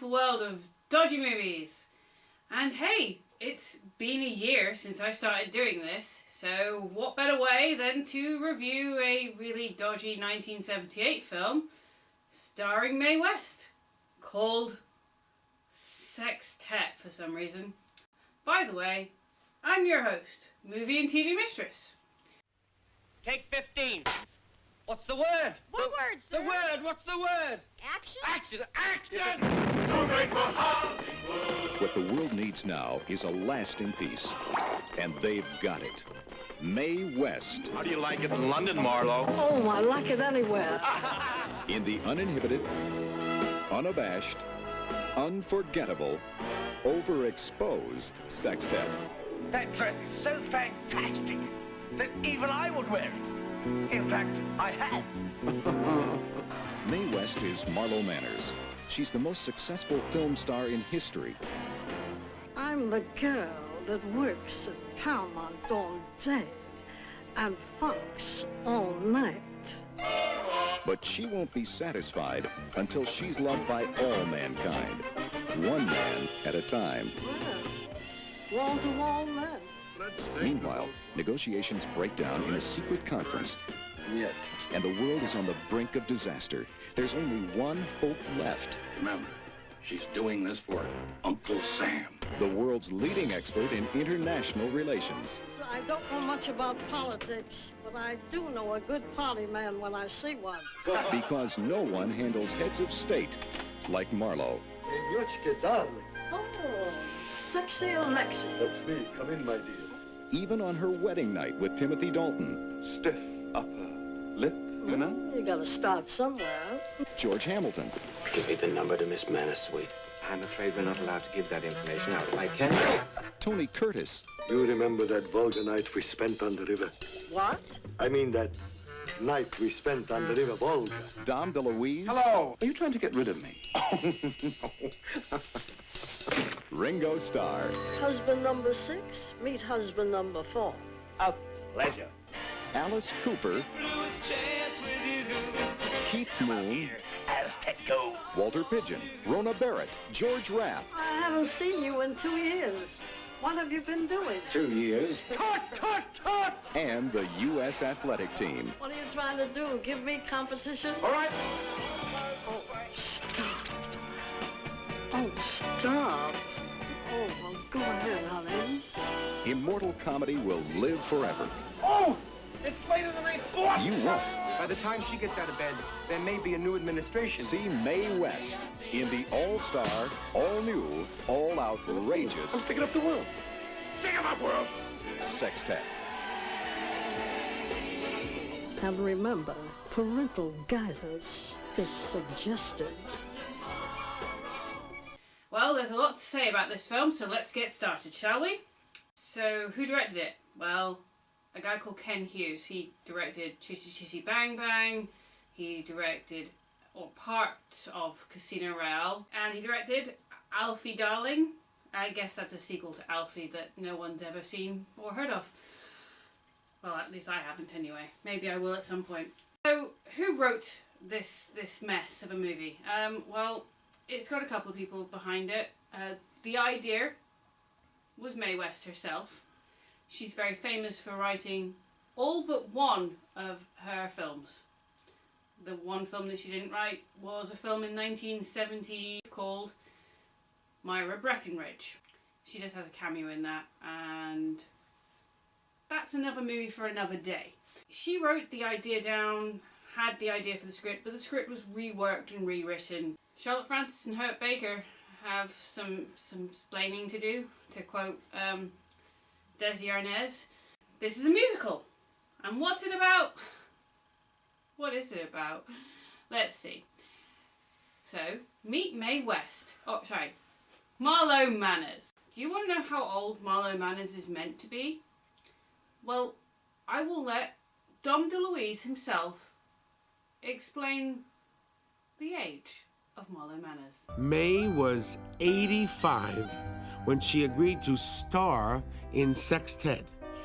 beautiful world of dodgy movies. And hey, it's been a year since I started doing this, so what better way than to review a really dodgy 1978 film starring Mae West, called Sextet for some reason. By the way, I'm your host, movie and TV Mistress. Take 15. What's the word? What word, sir? The word, what's the word? Action? Action, action! What the world needs now is a lasting peace, and they've got it. Mae West. How do you like it in London, Marlowe? Oh, I like it anywhere. In the uninhibited, unabashed, unforgettable, overexposed Sextet. That dress is so fantastic that even I would wear it. In fact, I have. Mae West is Marlo Manners. She's the most successful film star in history. I'm the girl that works at Paramount all day and Fox all night. But she won't be satisfied until she's loved by all mankind, one man at a time. Well, wall-to-wall men. Meanwhile, negotiations break down in a secret conference. Yet. And the world is on the brink of disaster. There's only one hope left. Remember, she's doing this for Uncle Sam. The world's leading expert in international relations. So I don't know much about politics, but I do know a good party man when I see one. Because no one handles heads of state like Marlo. Oh, sexy Alexi. That's me. Come in, my dear. Even on her wedding night with Timothy Dalton. Stiff upper lip, you know? You gotta start somewhere. George Hamilton. Give me the number to Miss Manners, sweet. I'm afraid we're not allowed to give that information out. If I can. Tony Curtis. You remember that vulgar night we spent on the river? What? I mean that night we spent on the river Volga. Dom DeLuise. Hello. Are you trying to get rid of me? Oh, no. Ringo Starr. Husband number 6, meet husband number 4. A pleasure. Alice Cooper. Keith Moon. Aztec go. Walter Pidgeon. Rona Barrett. George Rapp. I haven't seen you in 2 years. What have you been doing? 2 years. Tut, tut, tut! And the U.S. athletic team. What are you trying to do? Give me competition? All right. Oh, stop. Oh, stop. Oh, well, go ahead, honey. Immortal comedy will live forever. Oh! It's later than I thought! You won't. By the time she gets out of bed, there may be a new administration. See Mae West in the all-star, all-new, all-outrageous I'm sticking up the world. Sing 'em up, world! Sextet. And remember, parental guidance is suggested. Well, there's a lot to say about this film, so let's get started, shall we? So, who directed it? Well, a guy called Ken Hughes. He directed Chitty Chitty Bang Bang, he directed parts of Casino Royale, and he directed Alfie Darling. I guess that's a sequel to Alfie that no one's ever seen or heard of. Well, at least I haven't anyway. Maybe I will at some point. So, who wrote this mess of a movie? Well, it's got a couple of people behind it. The idea was Mae West herself. She's very famous for writing all but one of her films. The one film that she didn't write was a film in 1970 called Myra Breckinridge. She just has a cameo in that, and that's another movie for another day. She wrote the idea down, had the idea for the script, but the script was reworked and rewritten. Charlotte Francis and Hurt Baker have some explaining to do, to quote Desi Arnaz. This is a musical. And what's it about? What is it about? Let's see. So, meet Mae West. Oh, sorry. Marlo Manners. Do you want to know how old Marlo Manners is meant to be? Well, I will let Dom DeLuise himself explain the age of Marlo Manners. Mae was 85 when she agreed to star in Sextet.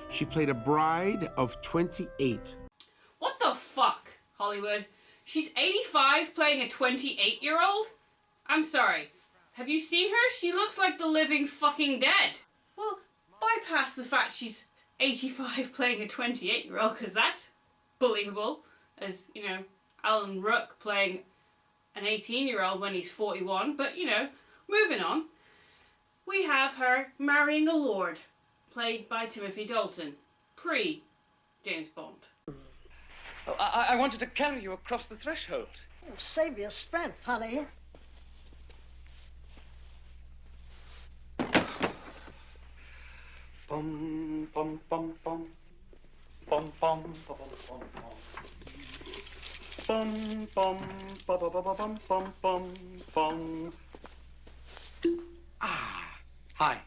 She played a bride of 28. What the fuck, Hollywood? She's 85 playing a 28-year-old? I'm sorry. Have you seen her? She looks like the living fucking dead. Well, bypass the fact she's 85 playing a 28-year-old, because that's believable. As, you know, Alan Rook playing an 18-year-old when he's 41. But, you know, moving on. We have her marrying a lord, played by Timothy Dalton, pre-James Bond. Oh, I wanted to carry you across the threshold. Oh, save your strength, honey. Bum, bum, bum, bum. Bum, bum, bum, bum, bum. Bum, bum, bum, bum, bum, bum, bum, bum. Ah, hi.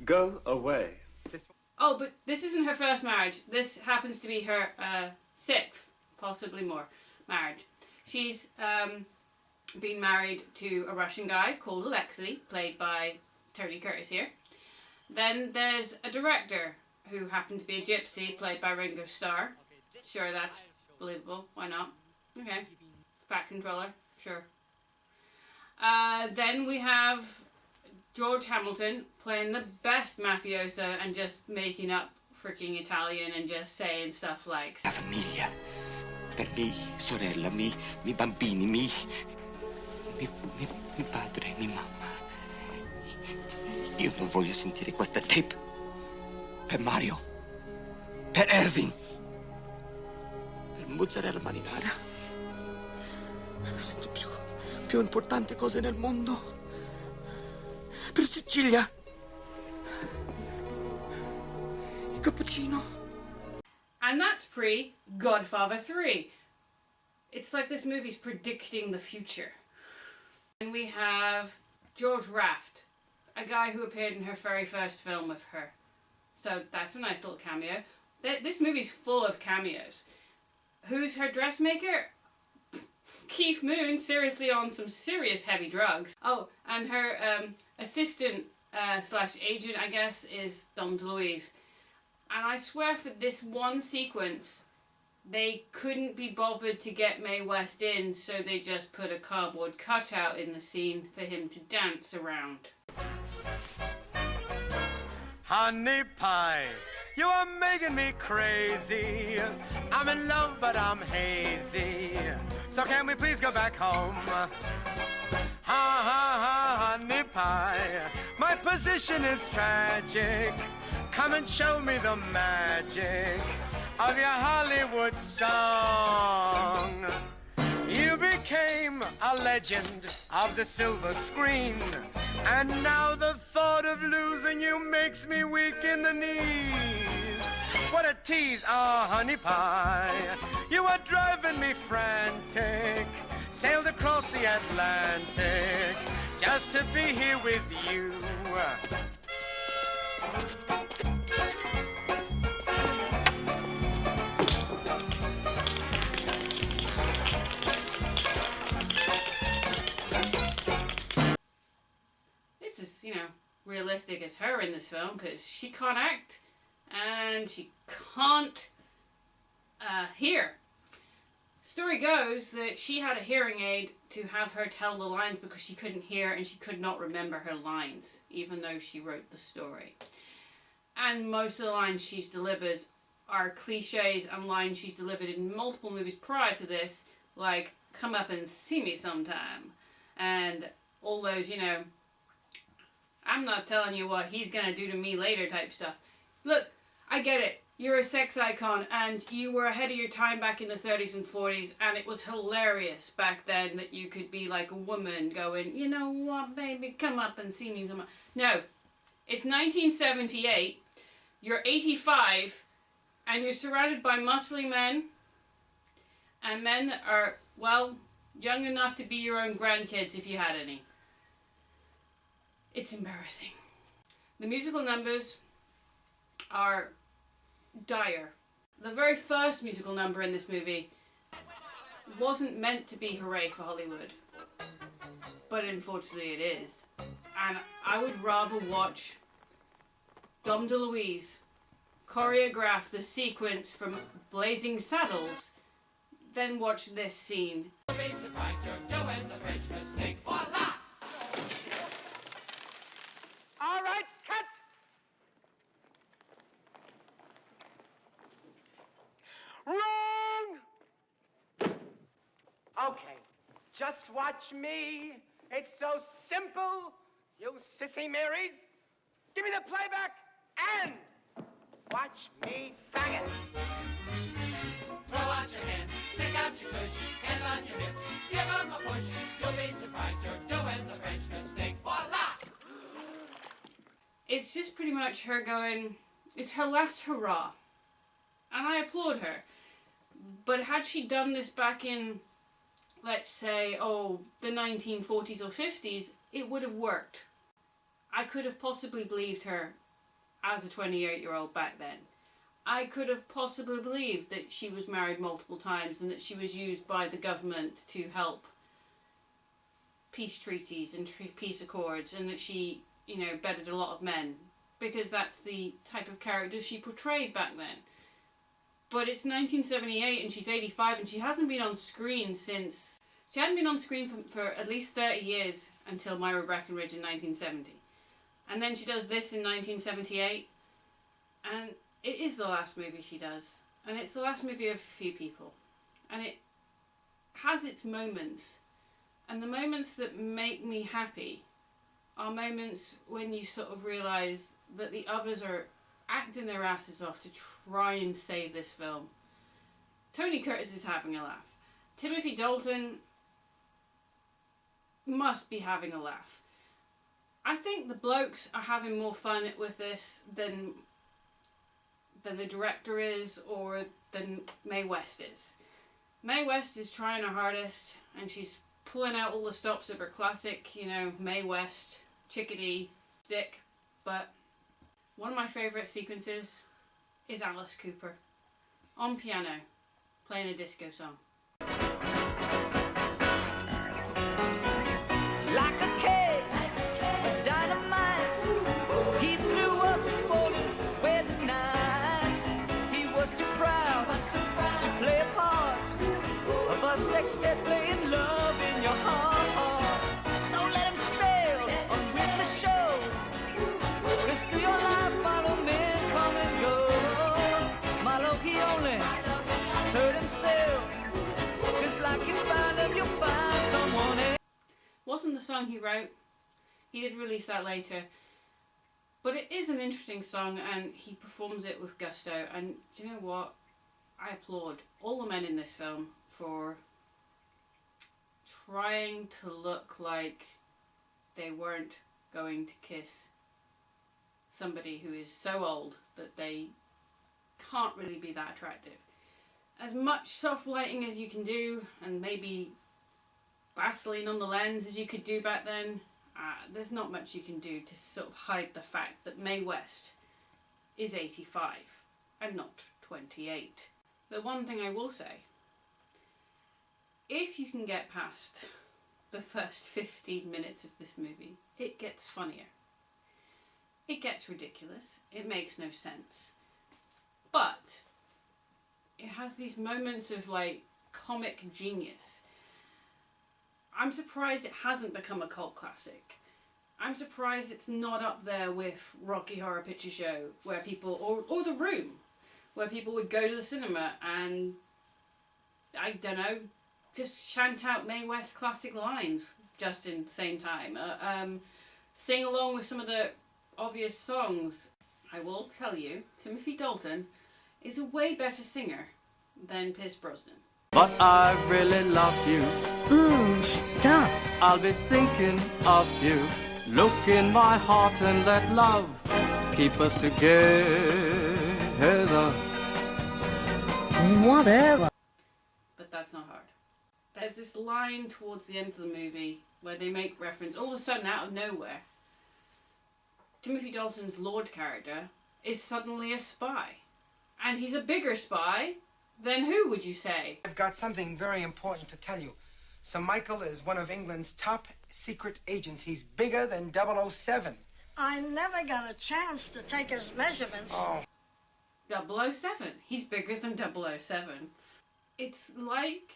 Go away. Oh, but this isn't her first marriage. This happens to be her sixth, possibly more, marriage. She's been married to a Russian guy called Alexei, played by Tony Curtis here. Then there's a director who happened to be a gypsy, played by Ringo Starr. Sure, that's believable. Why not? Okay. Fat controller. Sure. Then we have George Hamilton playing the best mafioso and just making up freaking Italian and just saying stuff like La famiglia. Per me, sorella, mi bambini, mi padre, mi mamma. Io non voglio sentire questa tape. Per Mario. Per Erwin. Per mozzarella marinara. Sento più importanti cose nel mondo. Per Sicilia. Il cappuccino. And that's pre-Godfather 3. It's like this movie's predicting the future. And we have George Raft, a guy who appeared in her very first film with her. So that's a nice little cameo. This movie's full of cameos. Who's her dressmaker? Keith Moon, seriously on some serious heavy drugs. Oh, and her assistant slash agent, I guess, is Dom DeLuise. And I swear for this one sequence, they couldn't be bothered to get Mae West in, so they just put a cardboard cutout in the scene for him to dance around. Honey pie, you are making me crazy. I'm in love, but I'm hazy. So can we please go back home? Ha ha ha, honey pie. My position is tragic. Come and show me the magic of your Hollywood song. You became a legend of the silver screen, and now the thought of losing you makes me weak in the knees. What a tease, oh honey pie, you are driving me frantic. Sailed across the Atlantic just to be here with you. It's as, you know, realistic as her in this film, because she can't act and she can't hear. Story goes that she had a hearing aid to have her tell the lines because she couldn't hear and she could not remember her lines, even though she wrote the story. And most of the lines she delivers are cliches and lines she's delivered in multiple movies prior to this, like, come up and see me sometime. And all those, you know, I'm not telling you what he's gonna do to me later type stuff. Look, I get it. You're a sex icon and you were ahead of your time back in the 30s and 40s, and it was hilarious back then that you could be like a woman going, you know what, baby, come up and see me. Come on. No, it's 1978, you're 85, and you're surrounded by muscly men, and men that are, well, young enough to be your own grandkids if you had any. It's embarrassing. The musical numbers are dire. The very first musical number in this movie wasn't meant to be hooray for Hollywood, but unfortunately it is. And I would rather watch Dom DeLuise choreograph the sequence from Blazinf Saddes than watch this scene. Okay, just watch me. It's so simple, you sissy Marys. Give me the playback and watch me fang it. Throw out your hands, stick out your tush, hands on your hips, give 'em a push. You'll be surprised you're doing the French mistake. Voila! It's just pretty much her going, it's her last hurrah. And I applaud her. But had she done this back in, let's say, the 1940s or 50s, it would have worked. I could have possibly believed her as a 28-year-old back then. I could have possibly believed that she was married multiple times and that she was used by the government to help peace treaties and peace accords, and that she, bedded a lot of men, because that's the type of character she portrayed back then. But it's 1978 and she's 85 and she hasn't been on screen since... She hadn't been on screen for at least 30 years until Myra Breckinridge in 1970. And then she does this in 1978. And it is the last movie she does. And it's the last movie of a few people. And it has its moments. And the moments that make me happy are moments when you sort of realise that the others are acting their asses off to try and save this film. Tony Curtis is having a laugh. Timothy Dalton must be having a laugh. I think the blokes are having more fun with this than the director is, or than Mae West is. Mae West is trying her hardest and she's pulling out all the stops of her classic, Mae West, chickadee, stick, but one of my favourite sequences is Alice Cooper on piano playing a disco song. Like a cake, dynamite, he blew up his spoilers wedding night. He was too proud to play a part of a sextet playing love in your heart. So let him sail on with the show, 'cause through your life follow men come and go. Milo, he only hurt himself, 'cause like you find him, you'll find someone else. Wasn't the song he wrote. He did release that later. But it is an interesting song and he performs it with gusto. And do you know what? I applaud all the men in this film for trying to look like they weren't going to kiss somebody who is so old that they can't really be that attractive. As much soft lighting as you can do, and maybe Vaseline on the lens as you could do back then, there's not much you can do to sort of hide the fact that Mae West is 85 and not 28. The one thing I will say, if you can get past the first 15 minutes of this movie, it gets funnier. It gets ridiculous. It makes no sense. But it has these moments of comic genius. I'm surprised it hasn't become a cult classic. I'm surprised it's not up there with Rocky Horror Picture Show, where people, or The Room, where people would go to the cinema and, I don't know, just chant out Mae West classic lines just in the same time. Sing along with some of the obvious songs. I will tell you, Timothy Dalton is a way better singer than Pierce Brosnan. But I really love you. Stop. I'll be thinking of you. Look in my heart and let love keep us together. Whatever. But that's not hard. There's this line towards the end of the movie where they make reference, all of a sudden out of nowhere, Timothy Dalton's Lord character is suddenly a spy. And he's a bigger spy than who, would you say? I've got something very important to tell you. Sir Michael is one of England's top secret agents. He's bigger than 007. I never got a chance to take his measurements. Oh. 007. He's bigger than 007. It's like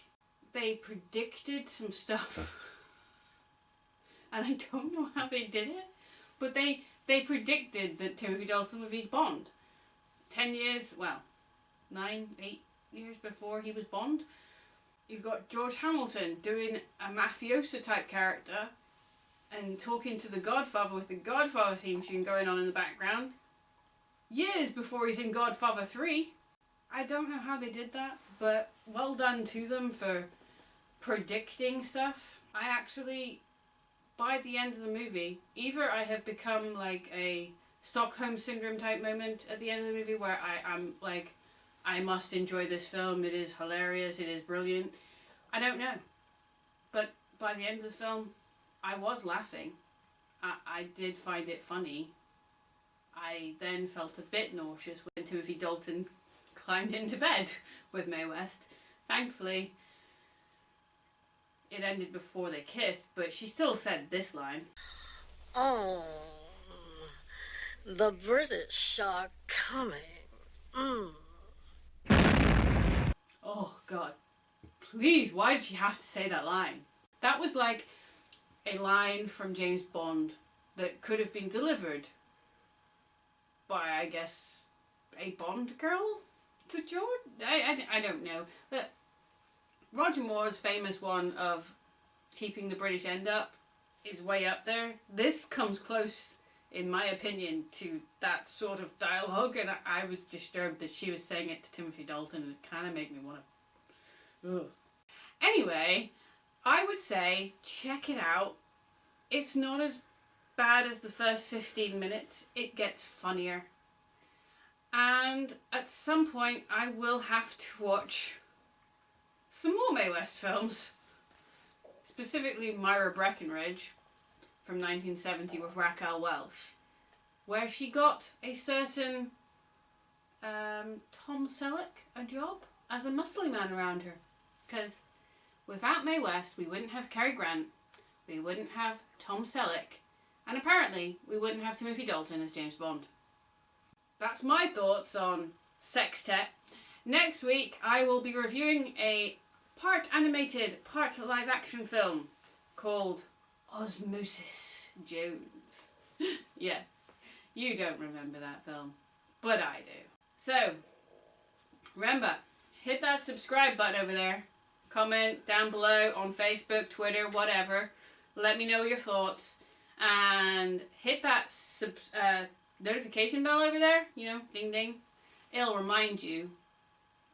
they predicted some stuff. And I don't know how they did it. But they predicted that Timothy Dalton would be Bond. 10 years, 9, 8 years before he was Bond. You've got George Hamilton doing a mafioso type character and talking to the Godfather with the Godfather theme tune going on in the background. Years before he's in Godfather 3. I don't know how they did that, but well done to them for predicting stuff. I actually, by the end of the movie, either I have become like a Stockholm Syndrome type moment at the end of the movie where I'm like, I must enjoy this film, it is hilarious, it is brilliant. I don't know. But by the end of the film, I was laughing. I did find it funny. I then felt a bit nauseous when Timothy Dalton climbed into bed with Mae West. Thankfully, it ended before they kissed, but she still said this line. Oh, the British are coming. Oh, God. Please, why did she have to say that line? That was like a line from James Bond that could have been delivered by, I guess, a Bond girl to George? I don't know. But Roger Moore's famous one of keeping the British end up is way up there. This comes close, in my opinion, to that sort of dialogue, and I was disturbed that she was saying it to Timothy Dalton, and it kind of made me want to... Ugh. Anyway, I would say check it out. It's not as bad as the first 15 minutes. It gets funnier. And at some point I will have to watch some more Mae West films. Specifically Myra Breckinridge from 1970 with Raquel Welch, where she got a certain Tom Selleck a job as a muscly man around her. Because without Mae West, we wouldn't have Cary Grant, we wouldn't have Tom Selleck, and apparently we wouldn't have Timothy Dalton as James Bond. That's my thoughts on Sextet. Next week I will be reviewing a part animated, part live action film called Osmosis Jones. Yeah, you don't remember that film, but I do. So, remember, hit that subscribe button over there. Comment down below on Facebook, Twitter, whatever. Let me know your thoughts. And hit that notification bell over there. You know, ding ding. It'll remind you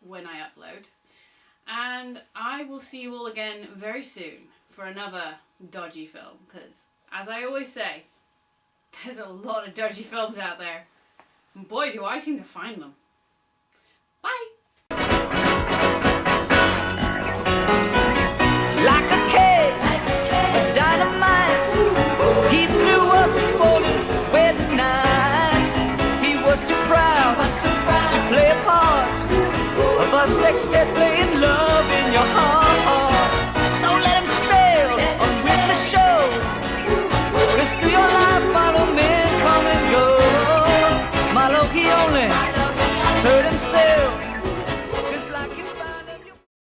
when I upload. And I will see you all again very soon for another dodgy film. Because, as I always say, there's a lot of dodgy films out there. And boy, do I seem to find them.